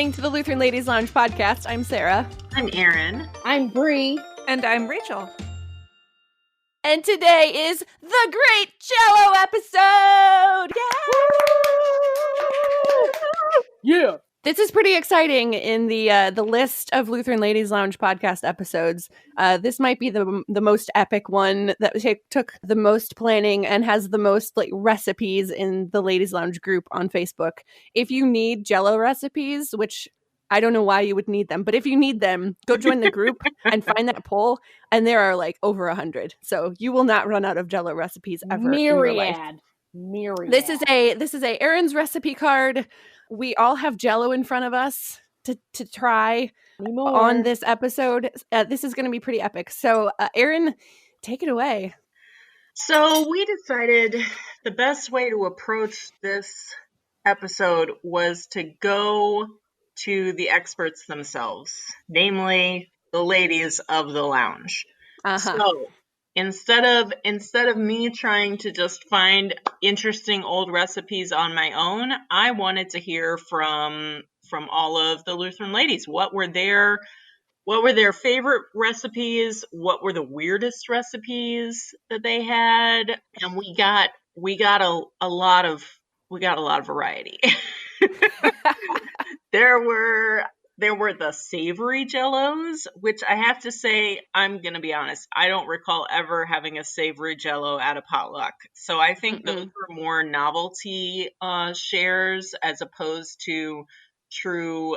listening to the Lutheran Ladies Lounge podcast. I'm Sarah. I'm Erin. I'm Bree. And I'm Rachel. And today is the great Jell-O episode! Yeah! This is pretty exciting in the list of Lutheran Ladies Lounge podcast episodes. This might be the most epic one that took the most planning and has the most recipes in the Ladies Lounge group on Facebook. If you need Jell-O recipes, which I don't know why you would need them, but if you need them, go join the group and find that poll. And there are over 100, so you will not run out of Jell-O recipes ever in your life. Myriad. This is a Erin's recipe card. We all have Jell-O in front of us to try on this episode. This is going to be pretty epic. So, Erin, take it away. So we decided the best way to approach this episode was to go to the experts themselves, namely the ladies of the lounge. So instead of me trying to just find interesting old recipes on my own, I wanted to hear from all of the Lutheran ladies. What were their favorite recipes? What were the weirdest recipes that they had? And we got a lot of variety. There were the savory Jell-Os, which I have to say, I'm going to be honest, I don't recall ever having a savory Jell-O at a potluck. So I think those were more novelty shares as opposed to true,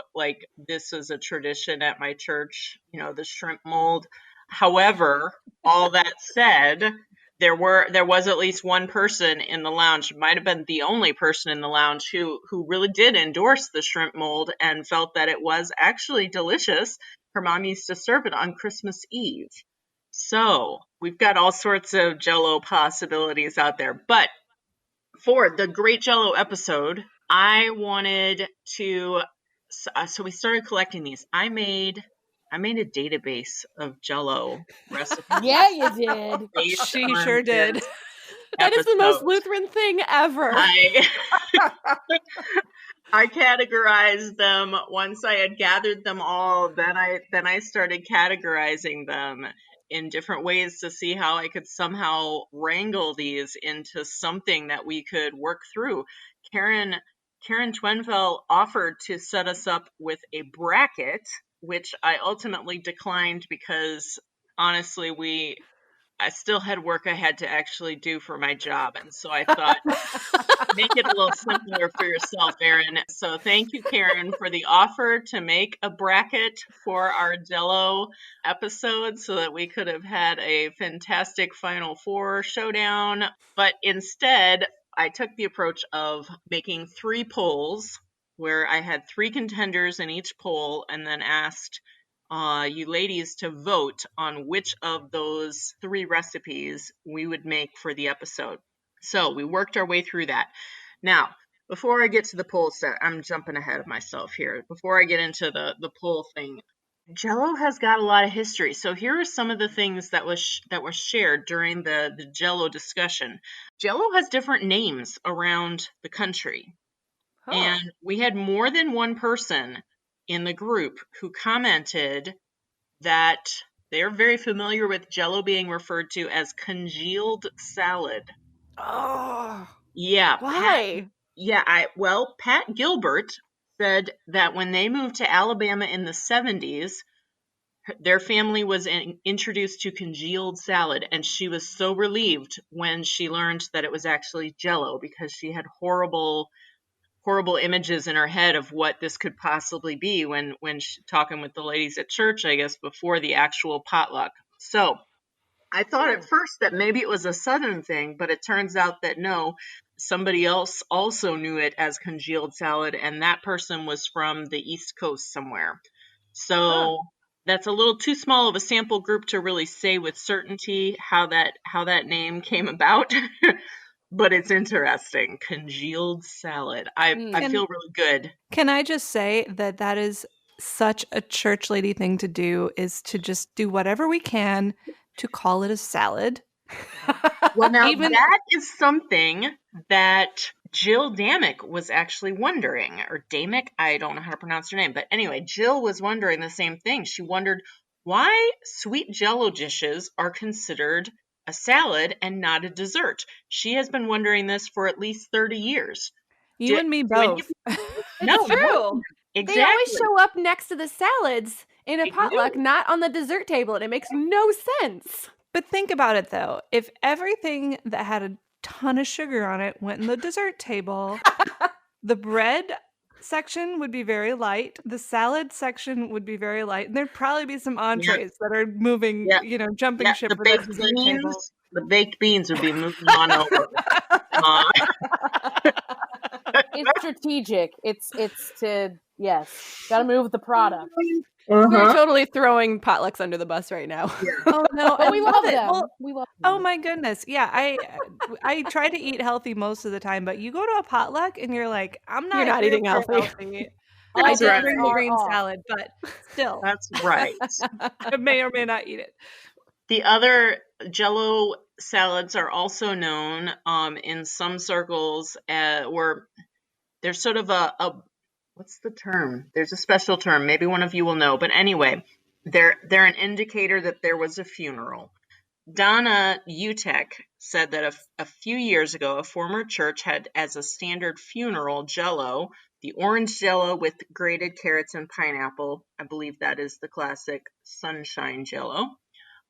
this is a tradition at my church, the shrimp mold. However, all that said, there was at least one person in the lounge, might have been the only person in the lounge who really did endorse the shrimp mold and felt that it was actually delicious. Her mom used to serve it on Christmas Eve. So we've got all sorts of Jell-O possibilities out there. But for the great Jell-O episode, I wanted to, so we started collecting these. I made a database of Jell-O recipes. Yeah, you did. She sure did. That is the most Lutheran thing ever. I categorized them. Once I had gathered them all, then I started categorizing them in different ways to see how I could somehow wrangle these into something that we could work through. Karen Twenfeld offered to set us up with a bracket, which I ultimately declined because honestly, I still had work I had to actually do for my job. And so I thought, make it a little simpler for yourself, Erin. So thank you, Karen, for the offer to make a bracket for our Jell-O episode so that we could have had a fantastic Final Four showdown. But instead, I took the approach of making 3 polls where I had 3 contenders in each poll and then asked you ladies to vote on which of those 3 recipes we would make for the episode. So we worked our way through that. Now, before I get to the poll set, I'm jumping ahead of myself here. Before I get into the poll thing, Jell-O has got a lot of history. So here are some of the things that were shared during the Jell-O discussion. Jell-O has different names around the country. Oh. And we had more than one person in the group who commented that they're very familiar with Jell-O being referred to as congealed salad. Oh. Yeah. Why? Pat Gilbert said that when they moved to Alabama in the 70s, their family was introduced to congealed salad, and she was so relieved when she learned that it was actually Jell-O because she had horrible images in her head of what this could possibly be when talking with the ladies at church, I guess, before the actual potluck. So I thought at first that maybe it was a Southern thing, but it turns out that no, somebody else also knew it as congealed salad, and that person was from the East Coast somewhere. So that's a little too small of a sample group to really say with certainty how that name came about. But it's interesting. Congealed salad. I feel really good. Can I just say that is such a church lady thing to do, is to just do whatever we can to call it a salad. Well, now that is something that Jill Damick was actually wondering, or Damick, I don't know how to pronounce her name, but anyway, Jill was wondering the same thing. She wondered why sweet Jell-O dishes are considered a salad and not a dessert. She has been wondering this for at least 30 years. You and me both. No, It's true. exactly. They always show up next to the salads in a They potluck, do. not on the dessert table, and it makes no sense. But think about it, though. If everything that had a ton of sugar on it went in the dessert table, the bread section would be very light. The salad section would be very light. And there'd probably be some entrees that are moving, jumping ship The for those baked dessert tables. the baked beans would be moving on over. It's strategic. It's to gotta move the product. We're totally throwing potlucks under the bus right now. Oh no, But we love it. them. Well, We love them. oh my goodness. Yeah, I try to eat healthy most of the time, but you go to a potluck and you're like, I'm not You're not here eating for healthy. I That's did right. bring the green salad, but still, That's right. I may or may not eat it. The other Jell-O salads are also known in some circles where there's sort of a what's the term? There's a special term. Maybe one of you will know. But anyway, they're an indicator that there was a funeral. Donna Utek said that a few years ago, a former church had as a standard funeral Jell-O, the orange Jell-O with grated carrots and pineapple. I believe that is the classic sunshine Jell-O.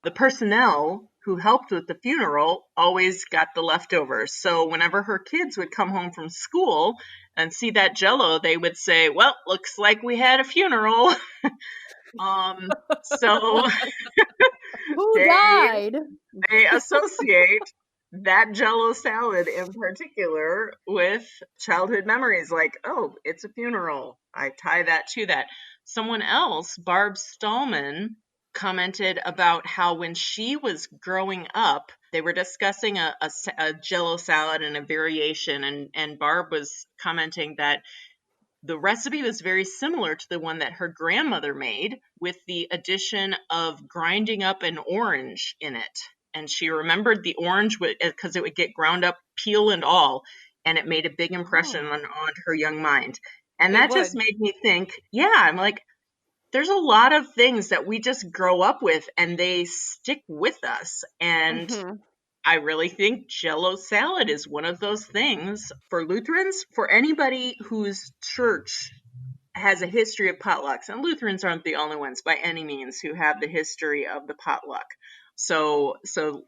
The personnel who helped with the funeral always got the leftovers. So whenever her kids would come home from school and see that Jell-O, they would say, well, looks like we had a funeral. So Who died? they associate that Jell-O salad in particular with childhood memories, like, oh, it's a funeral. I tie that to that. Someone else, Barb Stallman, commented about how when she was growing up, they were discussing a Jell-O salad and a variation, and Barb was commenting that the recipe was very similar to the one that her grandmother made, with the addition of grinding up an orange in it. And she remembered the orange because it would get ground up, peel and all, and it made a big impression on her young mind. And that just made me think, I'm like, there's a lot of things that we just grow up with and they stick with us. And I really think Jell-O salad is one of those things for Lutherans, for anybody whose church has a history of potlucks. And Lutherans aren't the only ones by any means who have the history of the potluck. So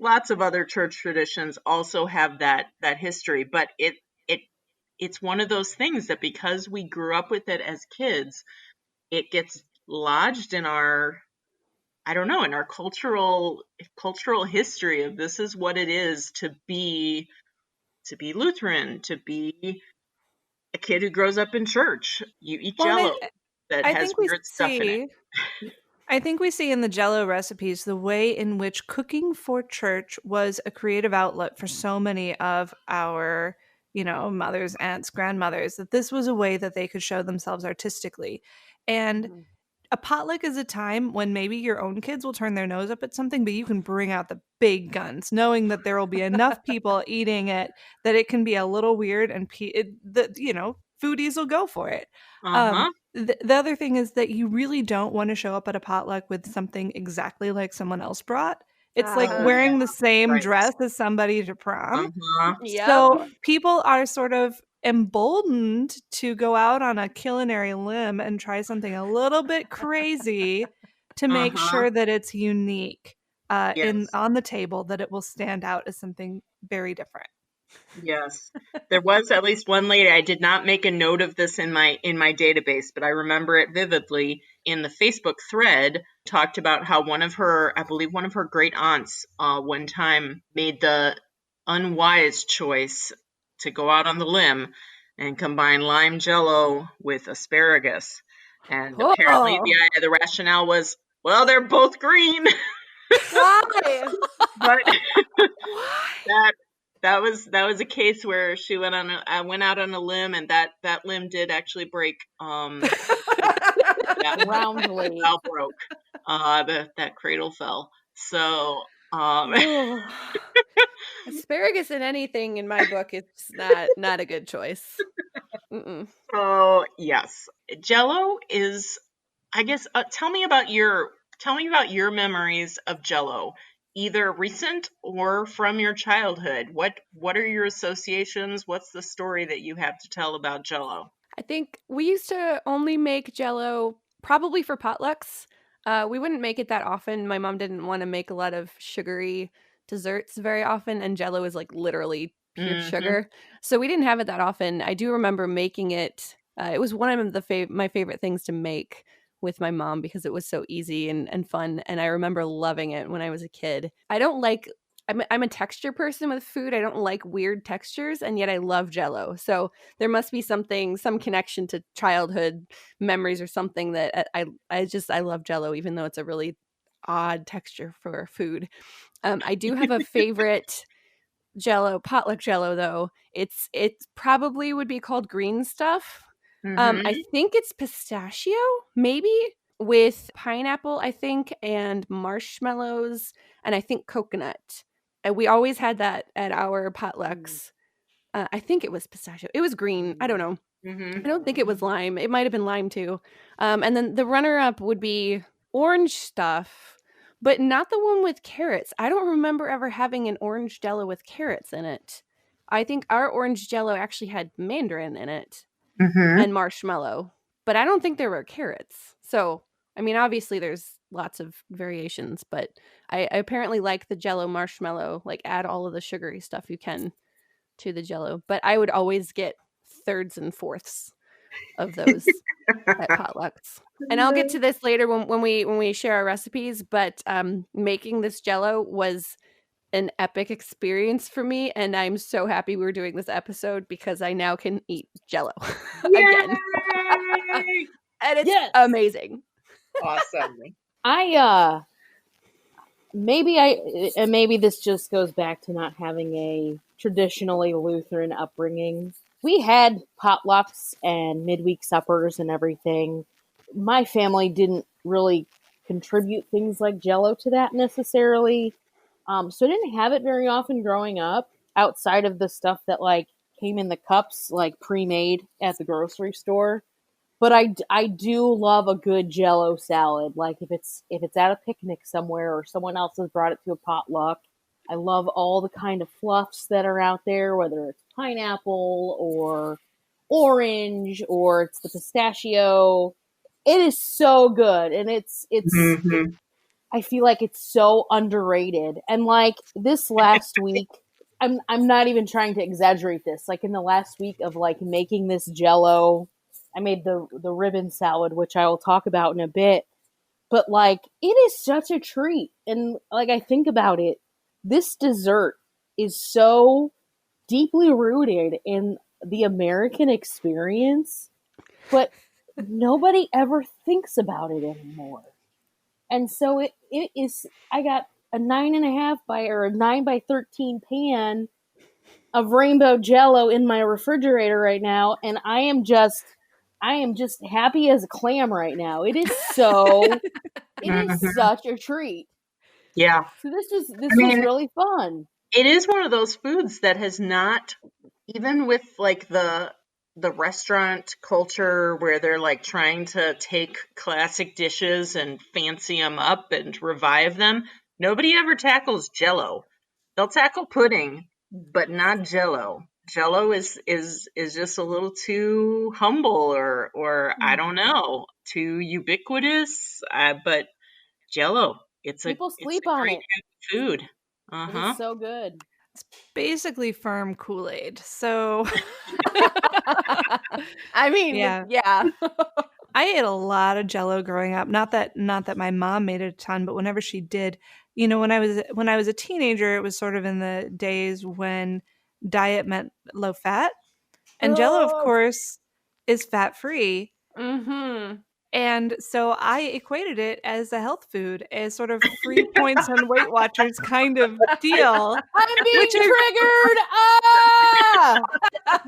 lots of other church traditions also have that history, but it's one of those things that because we grew up with it as kids, it gets lodged in our, I don't know, in our cultural history of this is what it is to be Lutheran, to be a kid who grows up in church. You eat Jell-O that has weird stuff in it. I think we see in the Jell-O recipes the way in which cooking for church was a creative outlet for so many of our, mothers, aunts, grandmothers, that this was a way that they could show themselves artistically. And a potluck is a time when maybe your own kids will turn their nose up at something, but you can bring out the big guns, knowing that there will be enough people eating it that it can be a little weird, and foodies will go for it. The other thing is that you really don't want to show up at a potluck with something exactly like someone else brought. It's like wearing the same dress as somebody to prom. So people are sort of emboldened to go out on a culinary limb and try something a little bit crazy to make sure that it's unique on the table, that it will stand out as something very different. Yes, there was at least one lady. I did not make a note of this in my database, but I remember it vividly. In the Facebook thread, talked about how one of her great aunts, one time made the unwise choice to go out on the limb and combine lime Jell-O with asparagus, and apparently the rationale was, well, they're both green. Why? But that was a case where she went out on a limb, and that limb did actually break. Roundly. That broke. That cradle fell. So It's Asparagus in anything in my book, it's not a good choice. Mm-mm. So yes, Jell-O is, I guess. Tell me about your memories of Jell-O, either recent or from your childhood. What are your associations? What's the story that you have to tell about Jell-O? I think we used to only make Jell-O probably for potlucks. We wouldn't make it that often. My mom didn't want to make a lot of sugary desserts very often, and Jell-O is like literally pure Mm-hmm. sugar. So we didn't have it that often. I do remember making it. It was one of my favorite things to make with my mom because it was so easy and fun. And I remember loving it when I was a kid. I'm a texture person with food. I don't like weird textures, and yet I love Jell-O. So there must be some connection to childhood memories or something that I love Jell-O, even though it's a really odd texture for food. I do have a favorite Jell-O, potluck Jell-O though. It probably would be called green stuff. Mm-hmm. I think it's pistachio, maybe with pineapple, I think, and marshmallows, and I think coconut. And we always had that at our potlucks. I think it was pistachio. It was green. I don't know. Mm-hmm. I don't think it was lime. It might have been lime too. And then the runner-up would be orange stuff, but not the one with carrots. I don't remember ever having an orange Jell-O with carrots in it. I think our orange Jell-O actually had mandarin in it Mm-hmm. and marshmallow, but I don't think there were carrots. So, I mean, obviously there's lots of variations, but I apparently like the Jell-O marshmallow, like add all of the sugary stuff you can to the Jell-O, but I would always get thirds and fourths of those at potlucks. And I'll get to this later when we share our recipes, but making this Jell-O was an epic experience for me, and I'm so happy we're doing this episode because I now can eat Jell-O again. And it's amazing. Awesome. Maybe this just goes back to not having a traditionally Lutheran upbringing. We had potlucks and midweek suppers and everything. My family didn't really contribute things like Jell-O to that necessarily. So I didn't have it very often growing up outside of the stuff that like came in the cups, like pre-made at the grocery store. But I do love a good Jell-O salad. Like if it's at a picnic somewhere or someone else has brought it to a potluck. I love all the kind of fluffs that are out there, whether it's pineapple or orange or it's the pistachio. It is so good, and it's Mm-hmm. I feel like it's so underrated. And like this last week, I'm not even trying to exaggerate this. Like in the last week of like making this Jell-O, I made the ribbon salad, which I will talk about in a bit. But like it is such a treat. And like I think about it, this dessert is so deeply rooted in the American experience, but nobody ever thinks about it anymore. And so it is, I got a 9.5 by or a 9 by 13 pan of rainbow Jell-O in my refrigerator right now. And I am just happy as a clam right now. It is such a treat. Yeah. So this was really fun. It is one of those foods that has not, even with like the restaurant culture where they're like trying to take classic dishes and fancy them up and revive them, nobody ever tackles Jell-O. They'll tackle pudding, but not Jell-O. Jell-O is just a little too humble or I don't know, too ubiquitous. But Jell-O, People sleep it's a on great it. food. It is so good. Basically firm Kool-Aid. So I mean, yeah. I ate a lot of Jell-O growing up. Not that my mom made it a ton, but whenever she did, you know, when I was a teenager, it was sort of in the days when diet meant low fat. And Jell-O, of course, is fat-free. Mm-hmm. And so I equated it as a health food, as sort of free points on Weight Watchers kind of deal. I'm being triggered. Yeah.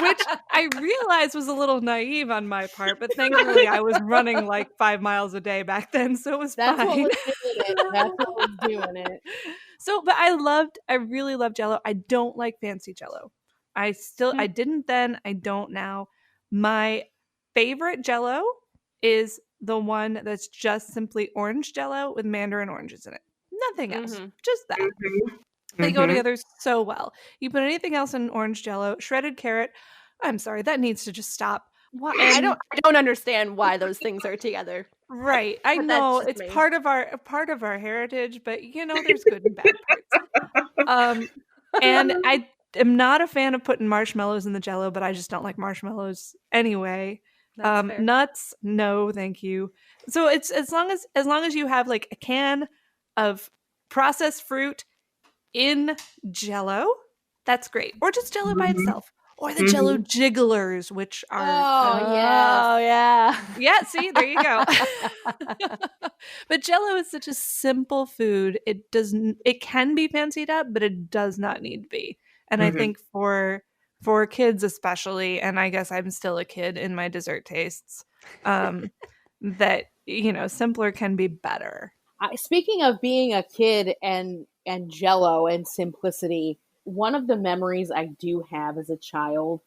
which I realized was a little naive on my part, but thankfully I was running like 5 miles a day back then, so it was That's fine. what was doing it. That's what was doing it. So, but I really love Jell-O. I don't like fancy Jell-O. I didn't then, I don't now. My favorite Jell-O is the one that's just simply orange Jell-O with mandarin oranges in it. Nothing else. Just that. They go together so well. You put anything else in orange Jell-O, shredded carrot. I'm sorry, that needs to just stop. Why? I don't understand why those things are together. Right. I But know that's just it's me. part of our heritage, but there's good and bad parts. And I am not a fan of putting marshmallows in the Jell-O, but I just don't like marshmallows anyway. That's fair. Nuts, no, thank you. So it's as long as you have like a can of processed fruit in Jell-O, that's great. Or just Jell-O by itself. Or the Jell-O jigglers, which are yeah. yeah, see, there you go. But Jell-O is such a simple food. It can be fancied up, but it does not need to be. And I think for kids especially, and I guess I'm still a kid in my dessert tastes, that simpler can be better. Speaking of being a kid and Jell-O and simplicity, one of the memories I do have as a child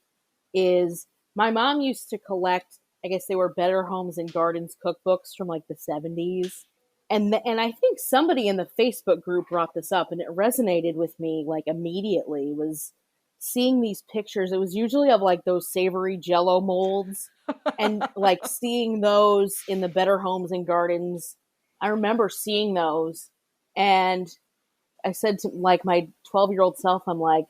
is my mom used to collect, I guess they were Better Homes and Gardens cookbooks from like the 70s. And I think somebody in the Facebook group brought this up, and it resonated with me like immediately, was seeing these pictures. It was usually of like those savory Jell-O molds and like seeing those in the Better Homes and Gardens. I remember seeing those, and I said to like my 12-year-old self, I'm like,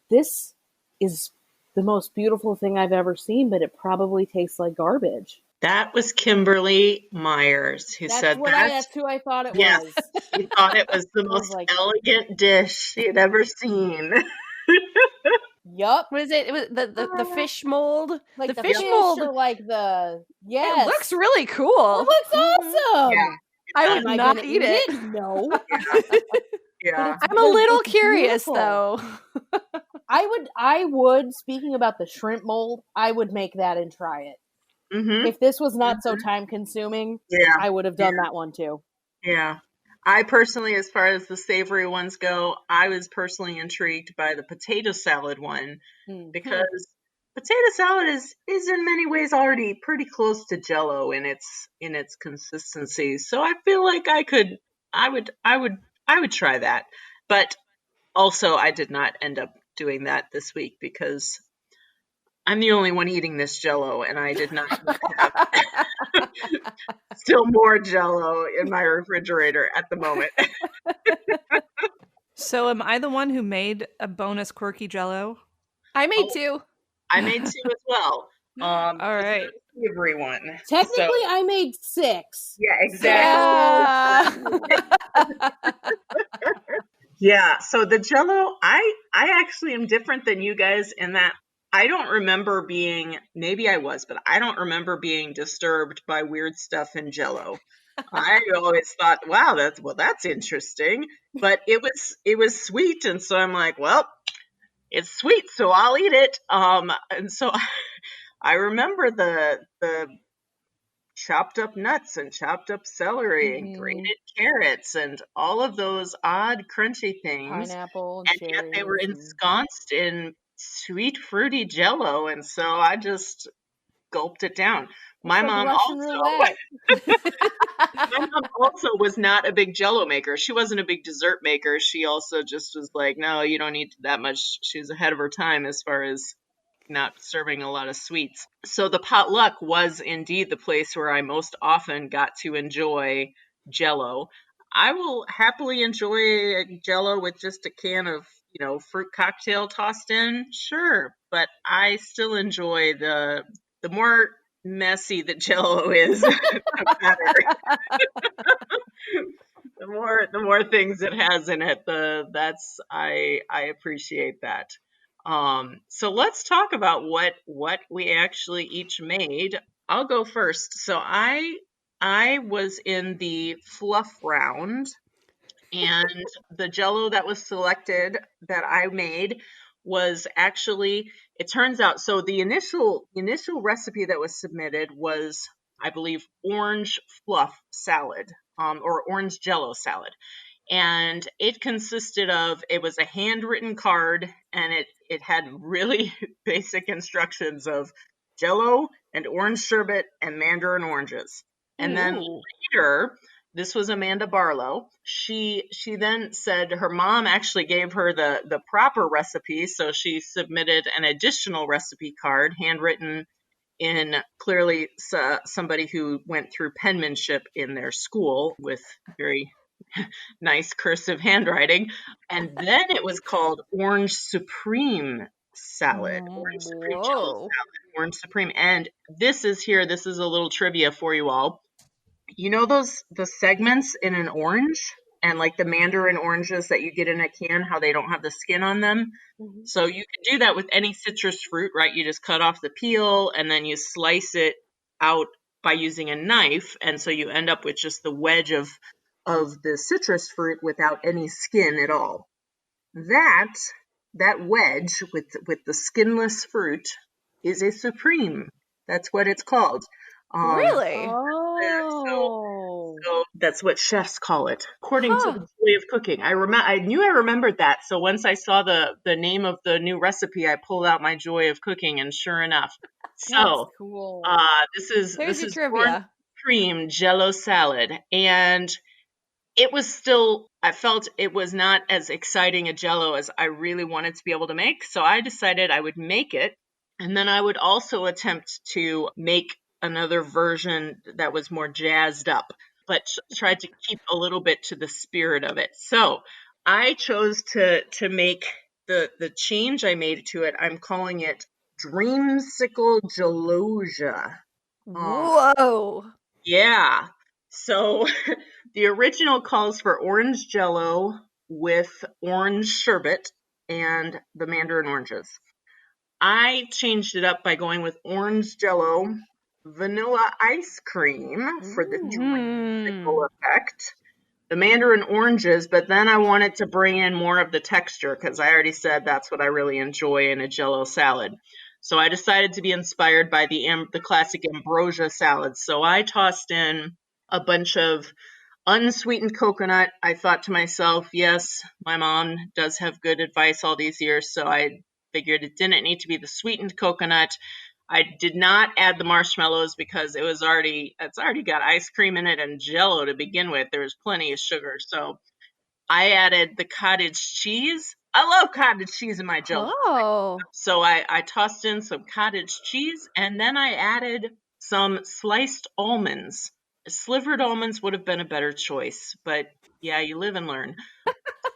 this is the most beautiful thing I've ever seen, but it probably tastes like garbage. That was Kimberly Myers who said that. That's who I thought it Yes. was. She thought it was the most elegant dish she had ever seen. Yup. What is it? It was the fish mold. Like the fish mold. Or like It looks really cool. It looks awesome. Yeah. I would not eat it. No. Yeah. I'm a little curious though. I would, speaking about the shrimp mold, I would make that and try it. If this was not so time consuming, I would have done that one too. Yeah. I personally, as far as the savory ones go, I was personally intrigued by the potato salad one because potato salad is in many ways already pretty close to Jell-O in its consistency. So I feel like I would try that. But also I did not end up doing that this week because I'm the only one eating this Jell-O, and I did not have still more Jell-O in my refrigerator at the moment. So am I the one who made a bonus quirky Jell-O? I made two. I made two as well. All right. Savory one. Technically, I made 6. Yeah, exactly. Yeah. So the Jell-O, I actually am different than you guys in that I don't remember being, maybe I was, but I don't remember being disturbed by weird stuff in Jell-O. I always thought, wow, that's interesting. But it was sweet, and so I'm like, well, it's sweet, so I'll eat it. And so I remember the chopped up nuts and chopped up celery and grated carrots and all of those odd crunchy things. Pineapple and yet they were ensconced in sweet fruity Jell-O, and so I just gulped it down. My mom also was not a big Jell-O maker. She wasn't a big dessert maker. She also just was like, no, you don't need that much. She was ahead of her time as far as not serving a lot of sweets. So the potluck was indeed the place where I most often got to enjoy Jell-O. I will happily enjoy Jell-O with just a can of, fruit cocktail tossed in. Sure. But I still enjoy the more messy the Jell-O is, the better. the more things it has in it, I appreciate that. So let's talk about what we actually each made. I'll go first. So I was in the fluff round, and the Jell-O that was selected that I made was actually, it turns out, so the initial recipe that was submitted was, I believe, orange fluff salad, or orange Jell-O salad. And it consisted of, it was a handwritten card, and it had really basic instructions of Jell-O and orange sherbet and mandarin oranges. And then later, this was Amanda Barlow. She then said her mom actually gave her the proper recipe, so she submitted an additional recipe card, handwritten in clearly somebody who went through penmanship in their school with very nice cursive handwriting. And then it was called Orange Supreme Salad, Orange Supreme Jell-O salad, Orange Supreme. And this is a little trivia for you all. You know the segments in an orange, and like the mandarin oranges that you get in a can, how they don't have the skin on them? Mm-hmm. So you can do that with any citrus fruit, right? You just cut off the peel and then you slice it out by using a knife, and so you end up with just the wedge of the citrus fruit without any skin at all. That wedge with the skinless fruit is a supreme. That's what it's called. Really? So that's what chefs call it, according to the Joy of Cooking. I knew I remembered that. So once I saw the name of the new recipe, I pulled out my Joy of Cooking, and sure enough. So cool. this is trivia. orange cream Jell-O salad, and it was still, I felt it was not as exciting a Jell-O as I really wanted to be able to make. So I decided I would make it, and then I would also attempt to make another version that was more jazzed up, but tried to keep a little bit to the spirit of it. So I chose to make the change I made to it. I'm calling it Dreamsicle Gelosia. Whoa. Yeah. So the original calls for orange Jell-O with orange sherbet and the mandarin oranges. I changed it up by going with orange Jell-O, vanilla ice cream for the dreamsicle effect, the mandarin oranges, but then I wanted to bring in more of the texture because I already said that's what I really enjoy in a Jell-O salad. So I decided to be inspired by the classic ambrosia salads. So I tossed in a bunch of unsweetened coconut. I thought to myself, yes, my mom does have good advice all these years, so I figured it didn't need to be the sweetened coconut. I did not add the marshmallows because it's already got ice cream in it and Jell-O to begin with. There was plenty of sugar. So I added the cottage cheese. I love cottage cheese in my Jell-O. Oh. So I tossed in some cottage cheese, and then I added some sliced almonds. Slivered almonds would have been a better choice, but yeah, you live and learn.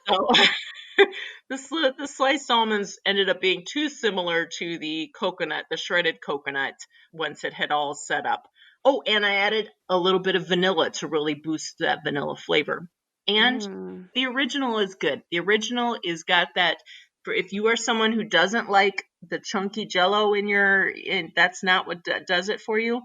So the sliced almonds ended up being too similar to the shredded coconut, once it had all set up. Oh, and I added a little bit of vanilla to really boost that vanilla flavor. And the original is good. The original is got that, for if you are someone who doesn't like the chunky Jell-O that's not what does it for you.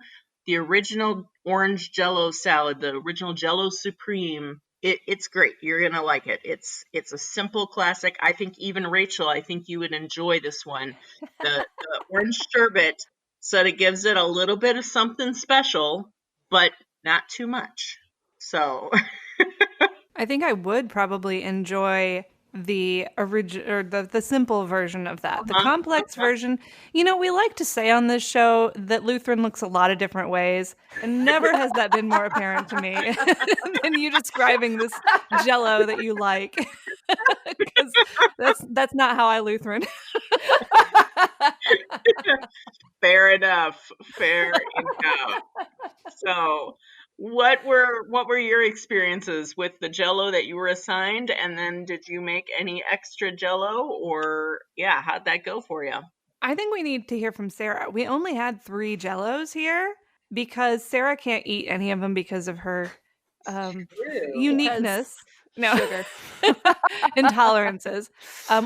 The original orange Jell-O salad, the original Jell-O Supreme, it's great. You're gonna like it. It's a simple classic. I think even Rachel, I think you would enjoy this one. The orange sherbet, so it gives it a little bit of something special, but not too much. So I think I would probably enjoy the original or the simple version of that. The complex version, we like to say on this show that Lutheran looks a lot of different ways, and never has that been more apparent to me than you describing this Jell-O that you like. Because that's not how I Lutheran. Fair enough. So what were your experiences with the Jell-O that you were assigned, and then did you make any extra Jell-O, or how'd that go for you? I think we need to hear from Sarah. We only had 3 Jell-Os here because Sarah can't eat any of them because of her uniqueness. Sugar. Intolerances,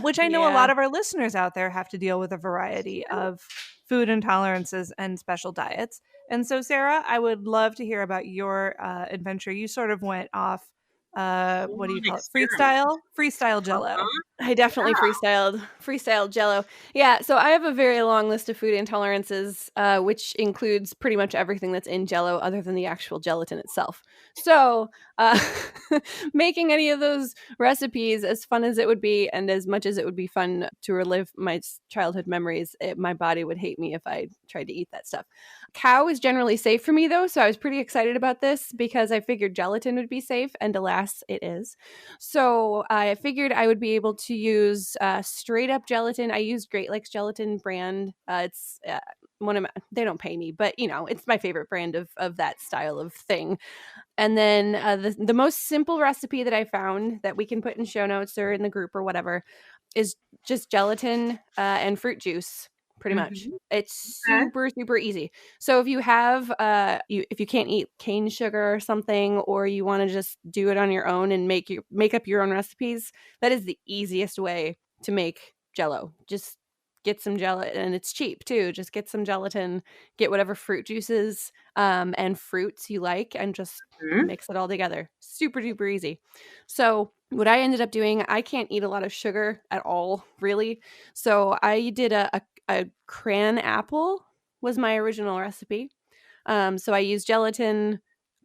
which I know a lot of our listeners out there have to deal with a variety of food intolerances and special diets. And so, Sarah, I would love to hear about your adventure. You sort of went off, what do you call it? Freestyle Jell-O. I definitely freestyled Jell-O. Yeah, so I have a very long list of food intolerances, which includes pretty much everything that's in Jell-O other than the actual gelatin itself. So, uh, making any of those recipes, as fun as it would be, and as much as it would be fun to relive my childhood memories, my body would hate me if I tried to eat that stuff. Cow is generally safe for me, though, so I was pretty excited about this because I figured gelatin would be safe, and alas, it is. So I figured I would be able to use straight up gelatin. I used Great Lakes Gelatin brand. It's one of my, they don't pay me, but it's my favorite brand of that style of thing. And then the most simple recipe that I found that we can put in show notes or in the group or whatever is just gelatin and fruit juice. Pretty much. It's super, super easy. So if you have, if you can't eat cane sugar or something, or you want to just do it on your own and make up your own recipes, that is the easiest way to make Jell-O. Just get some gelatin, and it's cheap too. Just get some gelatin, get whatever fruit juices and fruits you like, and just mix it all together. Super duper easy. So what I ended up doing, I can't eat a lot of sugar at all, really. So I did a cran apple was my original recipe. So I used gelatin,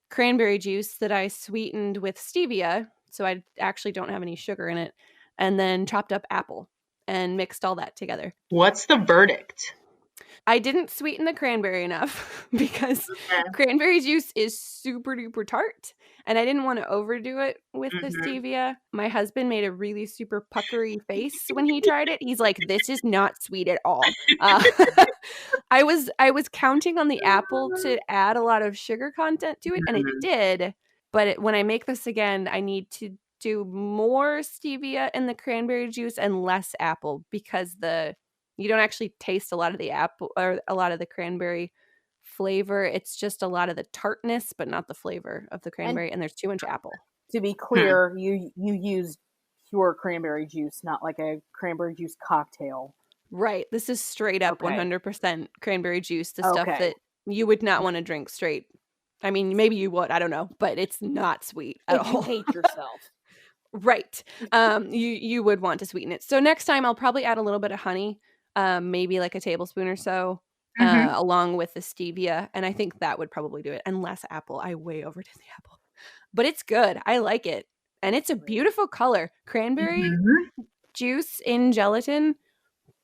cranberry juice that I sweetened with stevia, so I actually don't have any sugar in it, and then chopped up apple and mixed all that together. What's the verdict? I didn't sweeten the cranberry enough because cranberry juice is super duper tart, and I didn't want to overdo it with the stevia. My husband made a really super puckery face when he tried it. He's like, "This is not sweet at all." I was counting on the apple to add a lot of sugar content to it, and it did. But when I make this again, I need to do more stevia in the cranberry juice and less apple because you don't actually taste a lot of the apple or a lot of the cranberry flavor. It's just a lot of the tartness, but not the flavor of the cranberry. And there's too much apple. To be clear, you used pure cranberry juice, not like a cranberry juice cocktail. Right. This is straight up 100% cranberry juice, the stuff that you would not want to drink straight. I mean, maybe you would, I don't know, but it's not sweet at all. You hate yourself. Right. You would want to sweeten it. So next time I'll probably add a little bit of honey, maybe like a tablespoon or so, along with the stevia. And I think that would probably do it. And less apple. I way overdid the apple. But it's good. I like it. And it's a beautiful color. Cranberry juice in gelatin.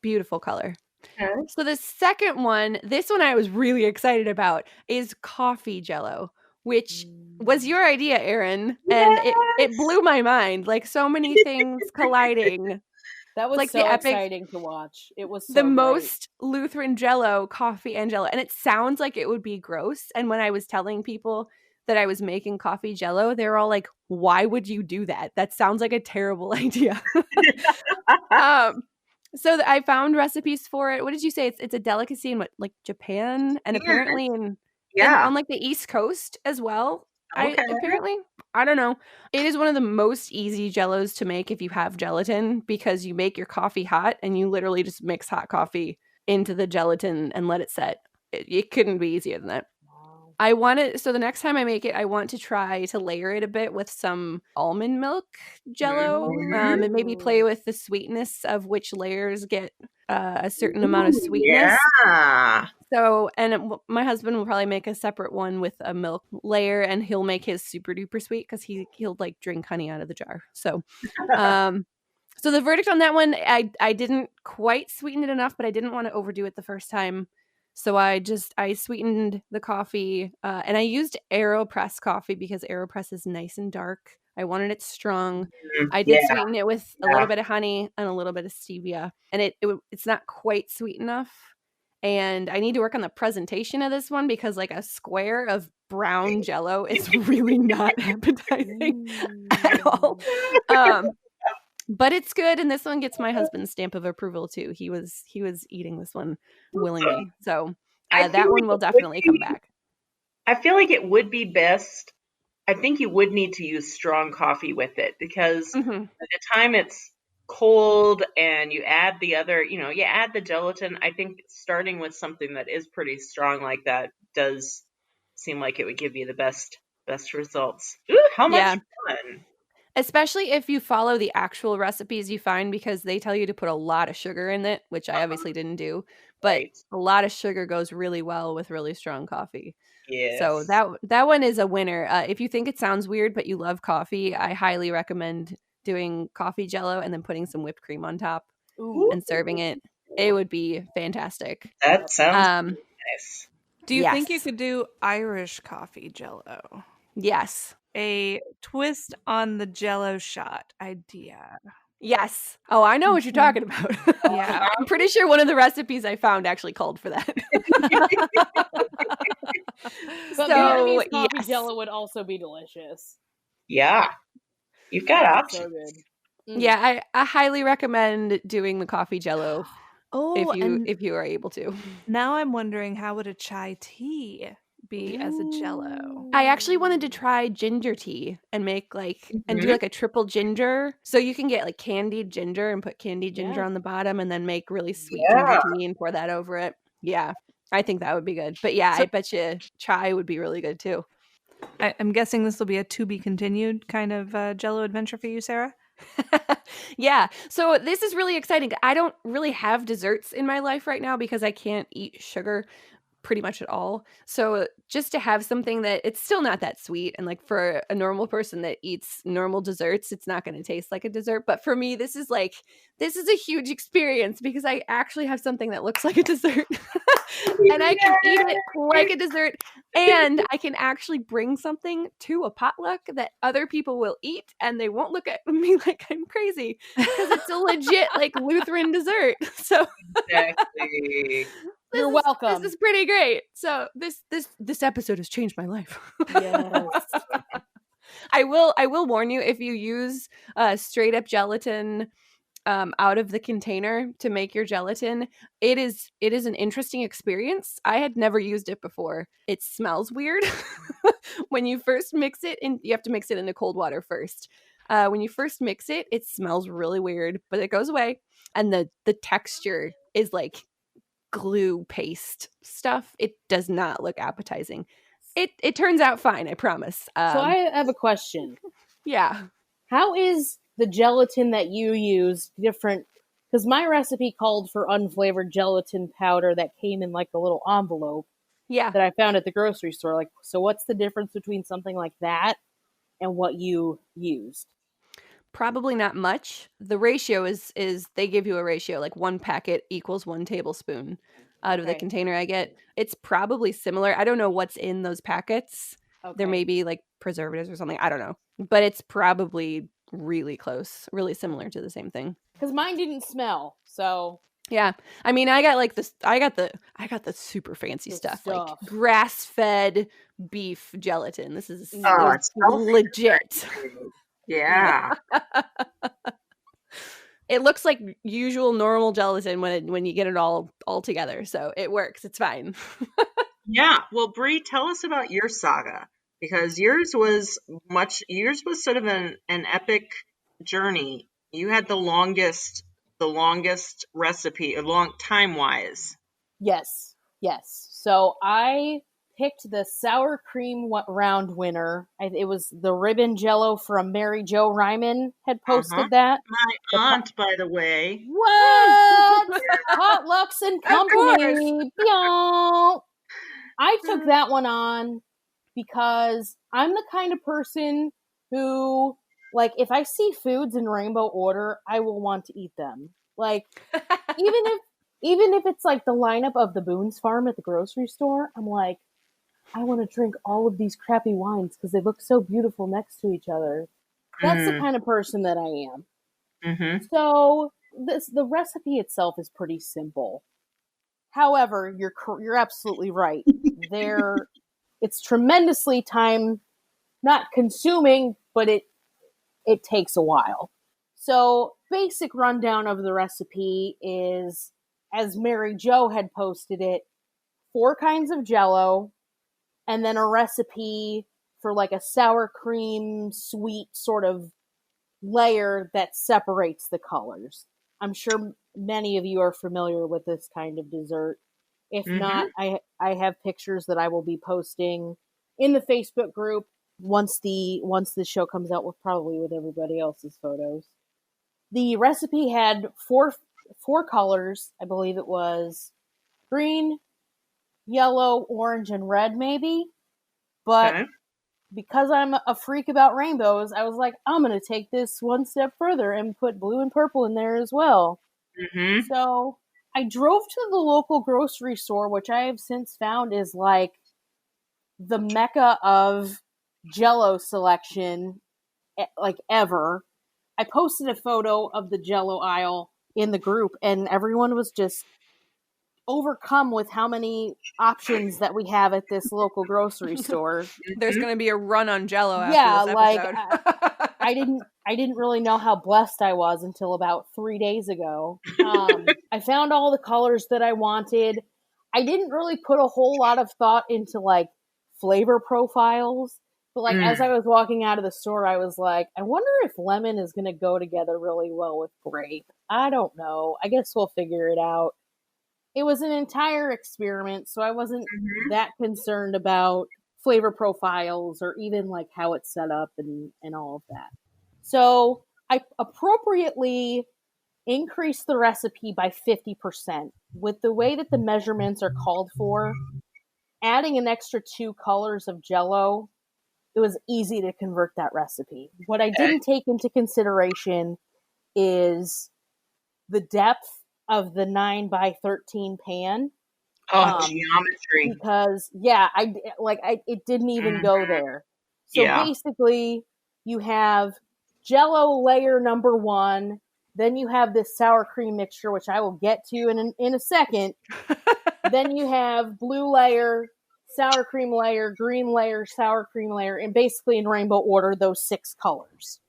Beautiful color. So the second one, this one I was really excited about, is coffee Jell-O, which was your idea, Erin. And it blew my mind. Like so many things colliding. That was like so exciting to watch. It was so the great. most Lutheran Jell-O, coffee and Jell-O. And it sounds like it would be gross. And when I was telling people that I was making coffee Jell-O, they were all like, why would you do that? That sounds like a terrible idea. So I found recipes for it. What did you say? It's a delicacy in Japan, and apparently on like the East Coast as well. I don't know. It is one of the most easy Jell-Os to make if you have gelatin, because you make your coffee hot and you literally just mix hot coffee into the gelatin and let it set. It couldn't be easier than that. So the next time I make it, I want to try to layer it a bit with some almond milk Jell-O, and maybe play with the sweetness of which layers get a certain amount of sweetness. Yeah. So, and my husband will probably make a separate one with a milk layer, and he'll make his super duper sweet because he'll like drink honey out of the jar. So, so the verdict on that one, I didn't quite sweeten it enough, but I didn't want to overdo it the first time. So I sweetened the coffee, and I used AeroPress coffee because AeroPress is nice and dark. I wanted it strong. I did sweeten it with a little bit of honey and a little bit of stevia, and it's not quite sweet enough. And I need to work on the presentation of this one because like a square of brown Jell-O is really not appetizing at all. But it's good, and this one gets my husband's stamp of approval too. He was eating this one willingly, so that one will definitely come back. I feel like it would be best. I think you would need to use strong coffee with it because by the time it's cold and you add the other, you add the gelatin. I think starting with something that is pretty strong like that does seem like it would give you the best results. Ooh, how much fun! Especially if you follow the actual recipes you find, because they tell you to put a lot of sugar in it, which I obviously didn't do. But Right. a lot of sugar goes really well with really strong coffee. So Yes. that one is a winner. If you think it sounds weird but you love coffee, I highly recommend doing coffee Jell-O and then putting some whipped cream on top Ooh. and serving it. It would be fantastic. That sounds Um, nice. Do you think you yes. could do Irish coffee Jell-O? Yes. A twist on the Jell-O shot idea. Yes. Oh, I know what you're talking about. Yeah. I'm pretty sure one of the recipes I found actually called for that. But So, Vietnamese coffee yes. Jell-O would also be delicious. Yeah. You've got So options. good. Yeah, I highly recommend doing the coffee Jell-O Oh, and if you are able to. now I'm wondering, how would a chai tea be as a Jell-O? I actually wanted to try ginger tea and make and do Mhm. like a triple ginger. So you can get like candied ginger and put candied ginger Yeah. on the bottom and then make really sweet Yeah. ginger tea and pour that over it. Yeah, I think that would be good. But yeah, So- I bet you chai would be really good too. I'm guessing this will be a to be continued kind of Jell-O adventure for you, Sarah? Yeah. So this is really exciting. I don't really have desserts in my life right now because I can't eat sugar pretty much at all. So just to have something that it's still not that sweet, and like for a normal person that eats normal desserts, it's not going to taste like a dessert. But for me, this is a huge experience because I actually have something that looks like a dessert. And I can eat it like a dessert, and I can actually bring something to a potluck that other people will eat and they won't look at me like I'm crazy because it's a legit like Lutheran dessert. So Exactly. You're welcome. This is pretty great. So this episode has changed my life. Yes. I will warn you, if you use straight up gelatin out of the container to make your gelatin, it is an interesting experience. I had never used it before. It smells weird when you first mix it, and you have to mix it into cold water first. When you first mix it, it smells really weird, but it goes away, and the texture is like glue paste stuff. It does not look appetizing. It turns out fine, I promise. So I have a question. Yeah. How is the gelatin that you use different? Because my recipe called for unflavored gelatin powder that came in like a little envelope Yeah. that I found at the grocery store. Like, so what's the difference between something like that and what you used? Probably not much. The ratio is they give you a ratio, like 1 packet equals 1 tablespoon out of the Okay. container I get. It's probably similar. I don't know what's in those packets. There may be like preservatives or something. I don't know. But it's probably really close, really similar to the same thing. Because mine didn't smell. So Yeah. I mean, I got like this I got the super fancy The stuff, stuff. like grass-fed beef gelatin. This is Oh, it's so legit. Yeah. It looks like usual normal gelatin when you get it all together. So it works. It's fine. Yeah. Well, Bree, tell us about your saga, because yours was sort of an epic journey. You had the longest recipe, long time wise. yes. So I picked the sour cream round winner. It was the ribbon Jell-O from Mary Jo Ryman had posted Uh-huh. that. My aunt, by the way. What? Potlucks and course. company. Meow. I took that one on because I'm the kind of person who, like, if I see foods in rainbow order, I will want to eat them. Like, even if it's like the lineup of the Boone's Farm at the grocery store, I'm like, I want to drink all of these crappy wines because they look so beautiful next to each other. That's the kind of person that I am. Mm-hmm. So the recipe itself is pretty simple. However, you're absolutely right. It's tremendously time not consuming, but it takes a while. So, basic rundown of the recipe is, as Mary Jo had posted it, 4 kinds of Jell-O, and then a recipe for like a sour cream sweet sort of layer that separates the colors. I'm sure many of you are familiar with this kind of dessert. If not, I have pictures that I will be posting in the Facebook group. once the show comes out, probably with everybody else's photos. The recipe had four colors. I believe it was green, yellow, orange, and red, maybe. But because I'm a freak about rainbows, I was like, I'm going to take this one step further and put blue and purple in there as well. Mm-hmm. So I drove to the local grocery store, which I have since found is like the mecca of Jell-O selection, like ever. I posted a photo of the Jell-O aisle in the group, and everyone was just overcome with how many options that we have at this local grocery store. There's going to be a run on Jell-O after Yeah, this like episode. I didn't really know how blessed I was until about 3 days ago. I found all the colors that I wanted. I didn't really put a whole lot of thought into like flavor profiles, but like as I was walking out of the store, I was like, I wonder if lemon is going to go together really well with grape. I don't know. I guess we'll figure it out. It was an entire experiment, so I wasn't that concerned about flavor profiles or even like how it's set up and all of that. So I appropriately increased the recipe by 50%. With the way that the measurements are called for, adding an extra 2 colors of Jell-O, it was easy to convert that recipe. What I didn't take into consideration is the depth of the 9x13 pan. Geometry. Because it didn't even go there. So basically, you have Jell-O layer number 1, then you have this sour cream mixture, which I will get to in a second. Then you have blue layer, sour cream layer, green layer, sour cream layer, and basically in rainbow order, those 6 colors.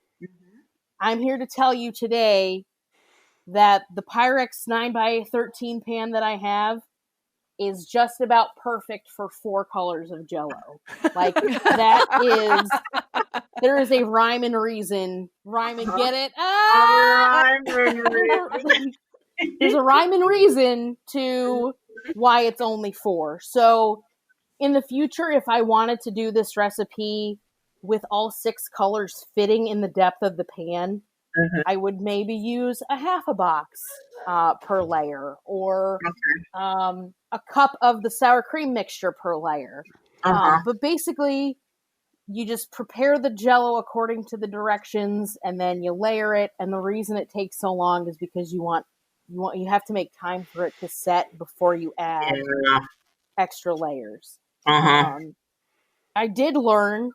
I'm here to tell you today that the Pyrex 9x13 pan that I have is just about perfect for 4 colors of Jell-O. Like, there is a rhyme and reason. Rhyme and get it? There's a rhyme and reason to why it's only 4. So, in the future, if I wanted to do this recipe with all 6 colors fitting in the depth of the pan, I would maybe use a half a box per layer, or a cup of the sour cream mixture per layer. But basically, you just prepare the Jell-O according to the directions, and then you layer it. And the reason it takes so long is because you have to make time for it to set before you add extra layers. I did learn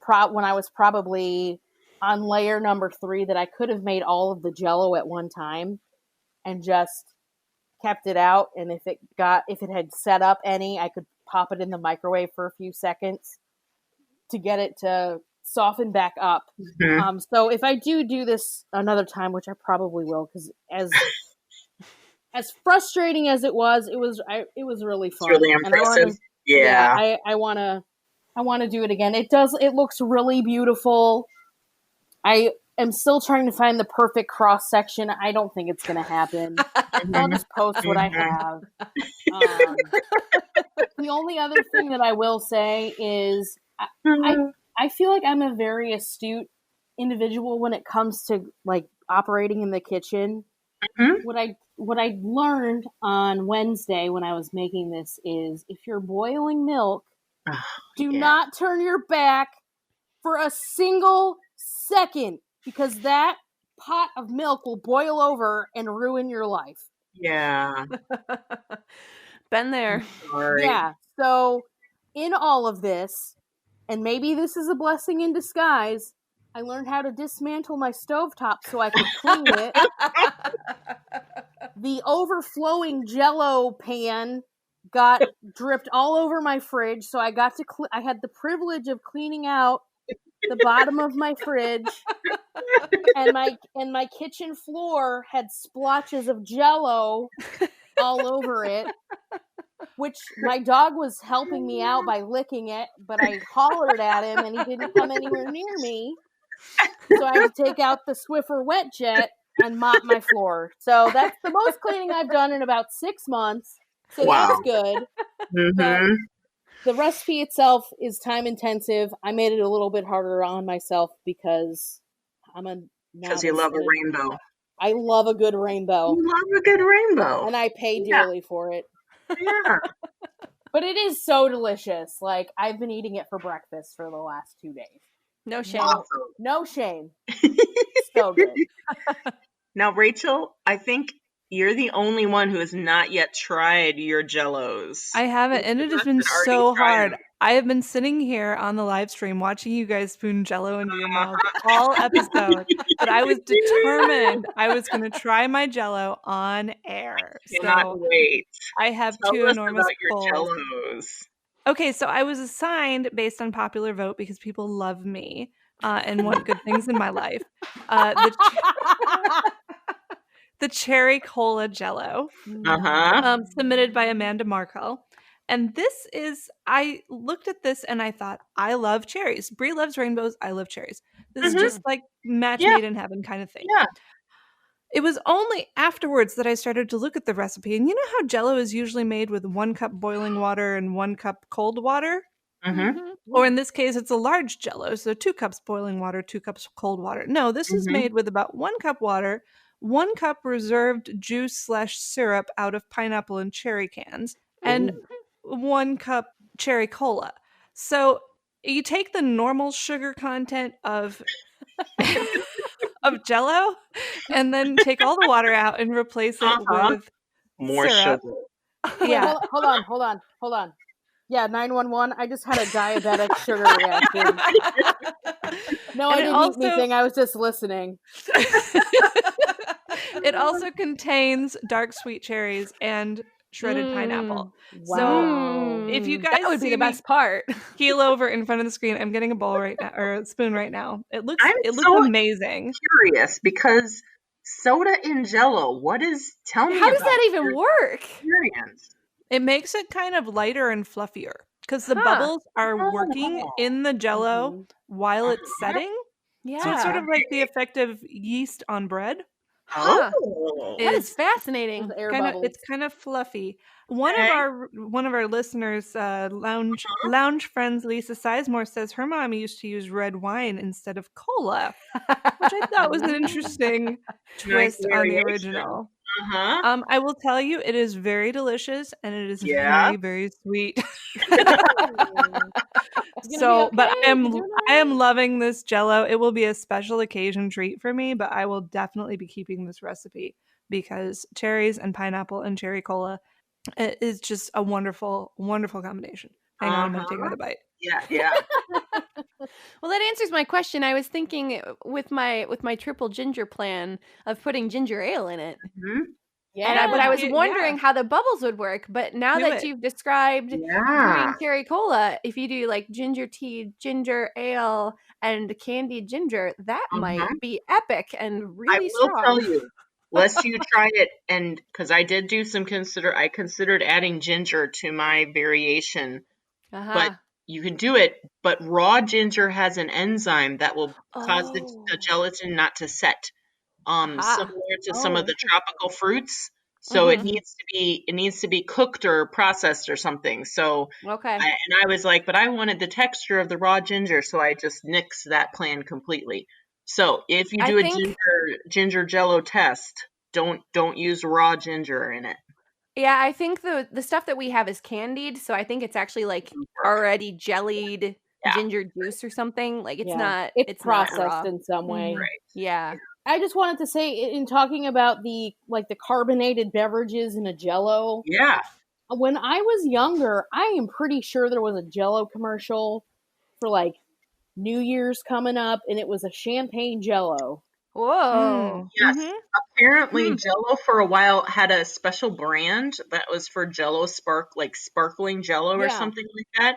when I was probably on layer number 3 that I could have made all of the Jell-O at one time and just kept it out. And if it had set up any, I could pop it in the microwave for a few seconds to get it to soften back up. So if I do this another time, which I probably will, because as frustrating as it was really fun. It's really impressive. I want to do it again. It looks really beautiful. I am still trying to find the perfect cross section. I don't think it's going to happen. I'll just post what I have. The only other thing that I will say is I feel like I'm a very astute individual when it comes to like operating in the kitchen. What I learned on Wednesday when I was making this is if you're boiling milk, do not turn your back for a single second, because that pot of milk will boil over and ruin your life. Yeah. Been there. Sorry. Yeah. So in all of this, and maybe this is a blessing in disguise, I learned how to dismantle my stovetop so I could clean it. The overflowing Jell-O pan got dripped all over my fridge, so I got to I had the privilege of cleaning out the bottom of my fridge, and my kitchen floor had splotches of Jell-O all over it, which my dog was helping me out by licking it, but I hollered at him and he didn't come anywhere near me, so I had to take out the Swiffer wet jet and mop my floor. So that's the most cleaning I've done in about 6 months, so that's good. But The recipe itself is time intensive. I made it a little bit harder on myself because I'm a Because you novice. love a rainbow. I love a good rainbow. You love a good rainbow. And I pay dearly for it. Yeah. But it is so delicious. Like, I've been eating it for breakfast for the last 2 days. No shame. Awesome. No shame. So good. Now, Rachel, I think you're the only one who has not yet tried your Jell-Os. I haven't, and it has been so hard. I have been sitting here on the live stream watching you guys spoon Jell-O into your mouth all episode, but I was determined I was going to try my Jell-O on air. Cannot wait. I have Tell two us enormous about your bowls. Jell-Os. Okay, so I was assigned based on popular vote because people love me and want good things in my life. The cherry cola Jell-O, submitted by Amanda Markell. And this is, I looked at this and I thought, I love cherries. Brie loves rainbows. I love cherries. This is just like match made in heaven kind of thing. Yeah. It was only afterwards that I started to look at the recipe. And you know how Jell-O is usually made with 1 cup boiling water and 1 cup cold water? Or in this case, it's a large Jell-O. So 2 cups boiling water, 2 cups cold water. No, this is made with about 1 cup water, 1 cup reserved juice/syrup out of pineapple and cherry cans, and 1 cup cherry cola. So you take the normal sugar content of Jell-O and then take all the water out and replace it with more syrup. sugar. Yeah. Wait, hold on. Yeah, 911. I just had a diabetic sugar reaction. No, I didn't eat anything. I was just listening. It also contains dark sweet cherries and shredded pineapple. Wow. So if you guys that would be the best part. Keel over in front of the screen. I'm getting a bowl right now, or a spoon right now. It looks amazing. Curious because soda in Jell-O. Tell me how does that even work? Experience. It makes it kind of lighter and fluffier because the bubbles are working in the Jell-O while it's setting. Yeah. So it's sort of like the effect of yeast on bread. That is fascinating. It's kind of fluffy. One of our listeners, lounge friends, Lisa Sizemore, says her mom used to use red wine instead of cola, which I thought was an interesting twist on the original. I will tell you, it is very delicious and it is very, very sweet. But I am loving this Jell-O. It will be a special occasion treat for me, but I will definitely be keeping this recipe because cherries and pineapple and cherry cola is just a wonderful, wonderful combination. Hang on, I'm going to take another bite. Yeah. Well, that answers my question. I was thinking with my triple ginger plan of putting ginger ale in it. Yeah, but I was wondering how the bubbles would work. But now that you've described green cherry cola, if you do like ginger tea, ginger ale, and candied ginger, that might be epic and really strong. I will tell you, lest you try it, and because I did do I considered adding ginger to my variation, but you can do it. But raw ginger has an enzyme that will cause the gelatin not to set. Similar to some of the tropical fruits. So it needs to be cooked or processed or something. So I was like, but I wanted the texture of the raw ginger, so I just nixed that plan completely. So if you do a ginger Jell-O test, don't use raw ginger in it. Yeah, I think the stuff that we have is candied, so I think it's actually like already jellied ginger juice or something. Like it's processed in some way. Right. Yeah. I just wanted to say, in talking about the carbonated beverages in a Jell-O. Yeah. When I was younger, I am pretty sure there was a Jell-O commercial for like New Year's coming up, and it was a champagne Jell-O. Whoa. Yes. Apparently Jell-O for a while had a special brand that was for Jell-O sparkling Jell-O or something like that.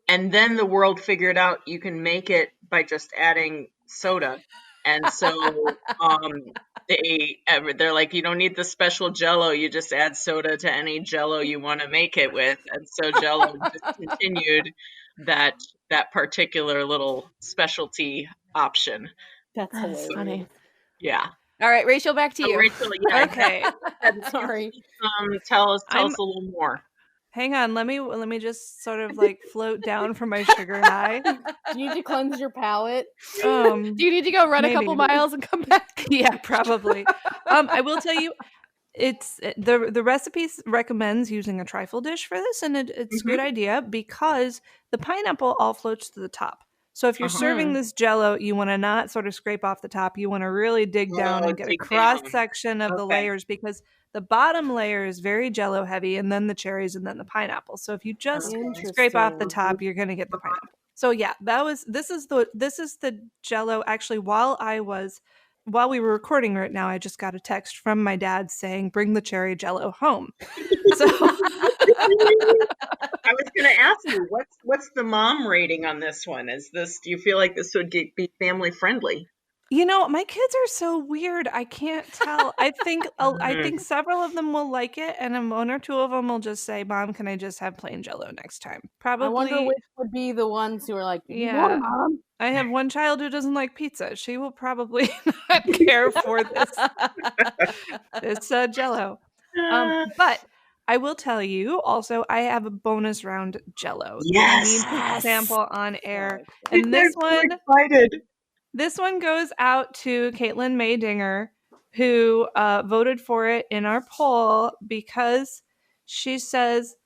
And then the world figured out you can make it by just adding soda. And so they're like, you don't need the special Jell-O, you just add soda to any Jell-O you want to make it with. And so Jell-O just continued that particular little specialty option. That's hilarious. Funny. Yeah. All right, Rachel, back to you. Rachel, Okay. Sorry. Tell us a little more. Hang on, let me just sort of like float down from my sugar high. Do you need to cleanse your palate? Do you need to go run a couple maybe. miles and come back? Yeah, probably. I will tell you, it's the recipe recommends using a trifle dish for this, and it's a good idea because the pineapple all floats to the top. So if you're serving this Jell-O, you want to not sort of scrape off the top. You want to really dig down and get a dig cross down. section of the layers, because the bottom layer is very Jell-O heavy, and then the cherries, and then the pineapple. So if you just scrape off the top, you're going to get the pineapple. So yeah, this is the Jell-O. Actually, while we were recording right now, I just got a text from my dad saying, "Bring the cherry Jell-O home." So I was going to ask you, what's the mom rating on this one? Do you feel like this would be family friendly? You know, my kids are so weird. I can't tell. I think several of them will like it, and then one or two of them will just say, "Mom, can I just have plain Jell-O next time?" Probably. I wonder which would be the ones who are like, Yeah. Mom. I have one child who doesn't like pizza. She will probably not care for this Jell-O. But I will tell you also, I have a bonus round Jell-O. Yes. I need to sample on air. You And guys are so excited. this one goes out to Caitlin Maydinger, who voted for it in our poll because she says,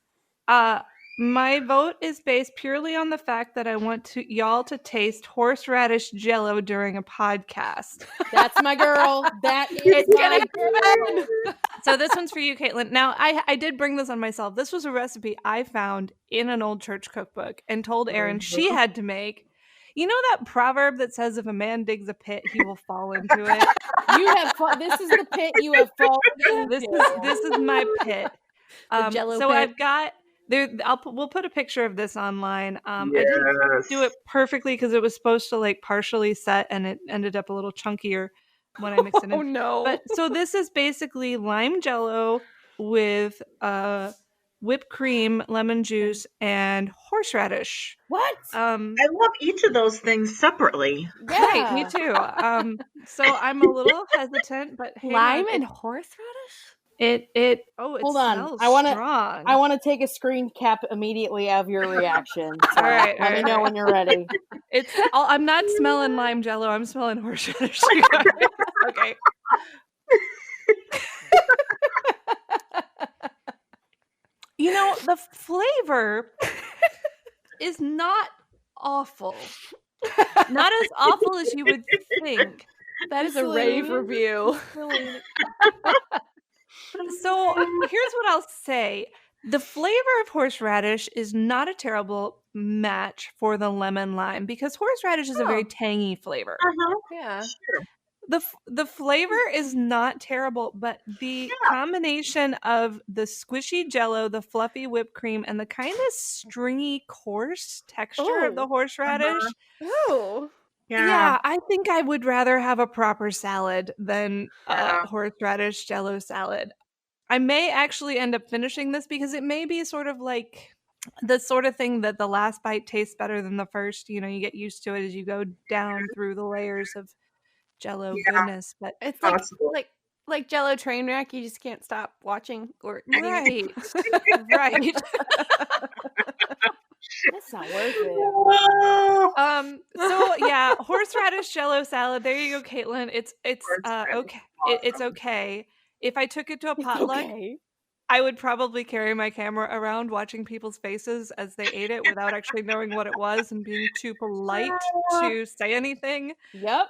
my vote is based purely on the fact that I want y'all to taste horseradish Jell-O during a podcast. That's my girl. That is my girl. So this one's for you, Caitlin. Now, I did bring this on myself. This was a recipe I found in an old church cookbook and told Erin she had to make. You know that proverb that says if a man digs a pit, he will fall into it? This is the pit you have fallen into. This is my pit. Jell-O so pit. I've got there. We'll put a picture of this online. I didn't do it perfectly because it was supposed to like partially set, and it ended up a little chunkier when I mixed it in. Oh no! But so this is basically lime Jell-O with whipped cream, lemon juice, and horseradish. What? I love each of those things separately. Yeah. Right, me too. So I'm a little hesitant, but lime and horseradish. It Hold on. smells I wanna strong. take a screen cap immediately of your reaction. So All right, let me know when you're ready. I'm not smelling lime Jell-O. I'm smelling horseradish. Okay. You know, the flavor is not awful. Not as awful as you would think. That is a rave review. So here's what I'll say. The flavor of horseradish is not a terrible match for the lemon lime because horseradish is a very tangy flavor. Yeah. Sure. The flavor is not terrible, but the combination of the squishy Jell-O, the fluffy whipped cream, and the kind of stringy, coarse texture of the horseradish. Oh. Yeah, I think I would rather have a proper salad than a horseradish Jell-O salad. I may actually end up finishing this because it may be sort of like the sort of thing that the last bite tastes better than the first. You know, you get used to it as you go down through the layers of Jell-O goodness. But It's like Jell-O train wreck. You just can't stop watching or right. Right. That's not worth it. So yeah, horseradish Jell-O salad. There you go, Caitlin. It's okay. It's okay. If I took it to a potluck, I would probably carry my camera around watching people's faces as they ate it without actually knowing what it was and being too polite to say anything. Yep.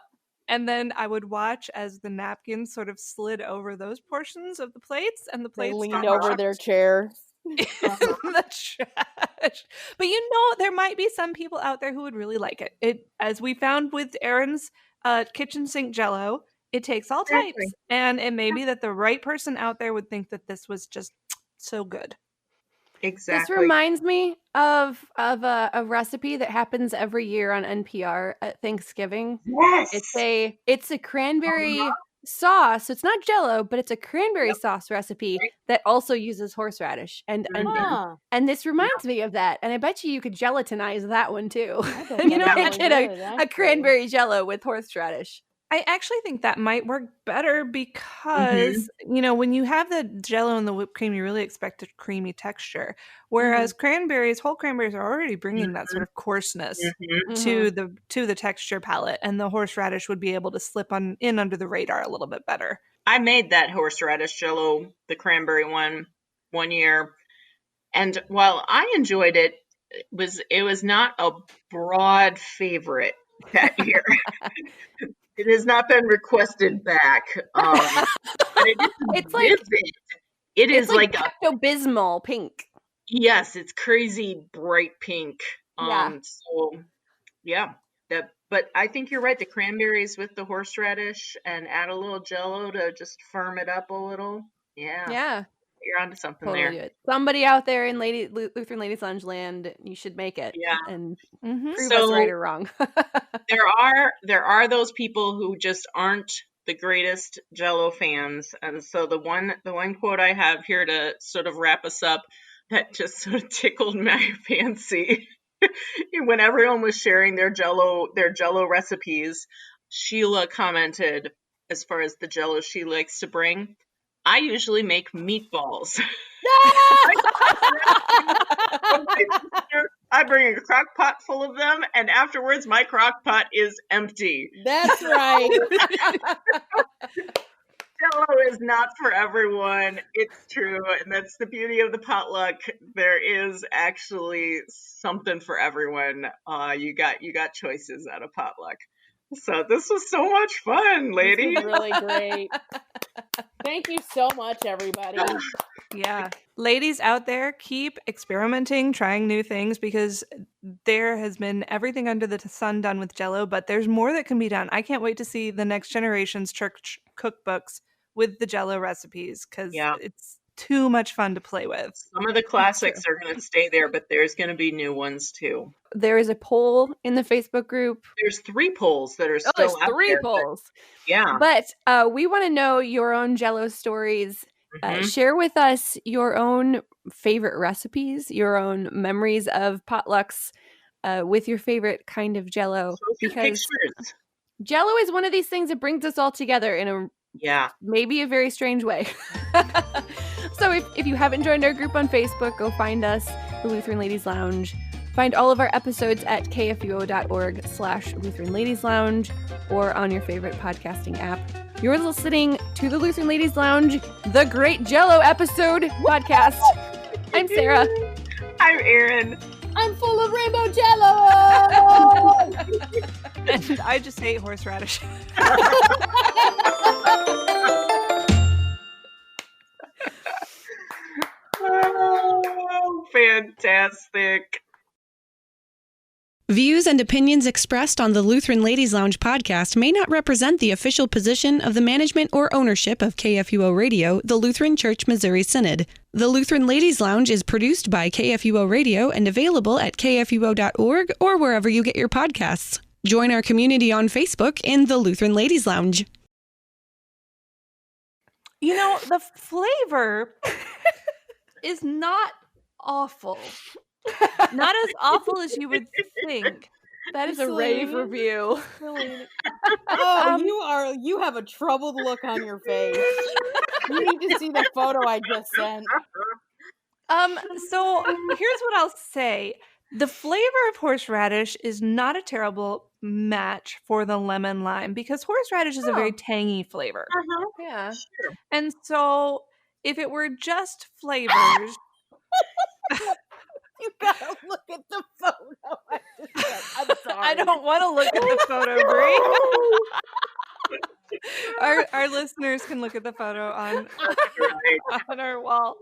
And then I would watch as the napkins sort of slid over those portions of the plates, and the plates They leaned over their chair. in the trash. But you know, there might be some people out there who would really like it. It, as we found with Erin's kitchen sink Jell-O, it takes all types, and it may be that the right person out there would think that this was just so good. Exactly. This reminds me of a recipe that happens every year on NPR at Thanksgiving. Yes. It's a cranberry sauce. It's not Jell-O, but it's a cranberry sauce recipe that also uses horseradish. And this reminds me of that. And I bet you could gelatinize that one too. You know, make it a cranberry Jell-O with horseradish. I actually think that might work better because, when you have the Jell-O and the whipped cream, you really expect a creamy texture. Whereas whole cranberries are already bringing that sort of coarseness to the texture palette, and the horseradish would be able to slip in under the radar a little bit better. I made that horseradish Jell-O, the cranberry one year, and while I enjoyed it, it was not a broad favorite that year. It has not been requested back, but it is It's like vivid. It is like Pepto-Bismol pink. Yes, it's crazy bright pink. So yeah, but I think you're right. The cranberries with the horseradish and add a little Jell-O to just firm it up a little. Yeah, you're onto something totally there. Somebody out there in Lutheran Ladies Lounge land, you should make it. Yeah, and prove us right or wrong. there are those people who just aren't the greatest Jell-O fans, and so the one quote I have here to sort of wrap us up that just sort of tickled my fancy. When everyone was sharing their Jell-O recipes, Sheila commented, as far as the Jell-O she likes to bring, I usually make meatballs. I bring a crock pot full of them, and afterwards my crock pot is empty. That's right. Jell-O is not for everyone. It's true, and that's the beauty of the potluck. There is actually something for everyone. You got choices at a potluck. So this was so much fun, lady. This was really great. Thank you so much, everybody. Yeah. Ladies out there, keep experimenting, trying new things, because there has been everything under the sun done with Jell-O, but there's more that can be done. I can't wait to see the next generation's church cookbooks with the Jell-O recipes, because it's too much fun to play with. Some of the classics are going to stay there, but there's going to be new ones too. There is a poll in the Facebook group. There's 3 polls that are still there's out 3 there. polls. But we want to know your own Jell-O stories. Share with us your own favorite recipes, your own memories of potlucks with your favorite kind of Jell-O. Because Jell-O is one of these things that brings us all together in a maybe a very strange way. So if you haven't joined our group on Facebook, go find us, the Lutheran Ladies Lounge. Find all of our episodes at kfuo.org/Lutheran Ladies Lounge or on your favorite podcasting app. You're listening to the Lutheran Ladies Lounge, the Great Jell-O Episode podcast. I'm Sarah. I'm Erin. I'm full of rainbow Jell-O. And I just hate horseradish. Oh, fantastic. Views and opinions expressed on the Lutheran Ladies Lounge podcast may not represent the official position of the management or ownership of KFUO Radio, the Lutheran Church Missouri Synod. The Lutheran Ladies Lounge is produced by KFUO Radio and available at kfuo.org or wherever you get your podcasts. Join our community on Facebook in the Lutheran Ladies Lounge. You know, the flavor is not awful. Not as awful as you would think. That is a rave review. Oh, you have a troubled look on your face. You need to see the photo I just sent. So here's what I'll say. The flavor of horseradish is not a terrible match for the lemon lime, because horseradish is a very tangy flavor. Yeah. Sure. And so if it were just flavors... You gotta look at the photo. I'm sorry. I don't want to look at the photo, Brie. Our listeners can look at the photo on our wall.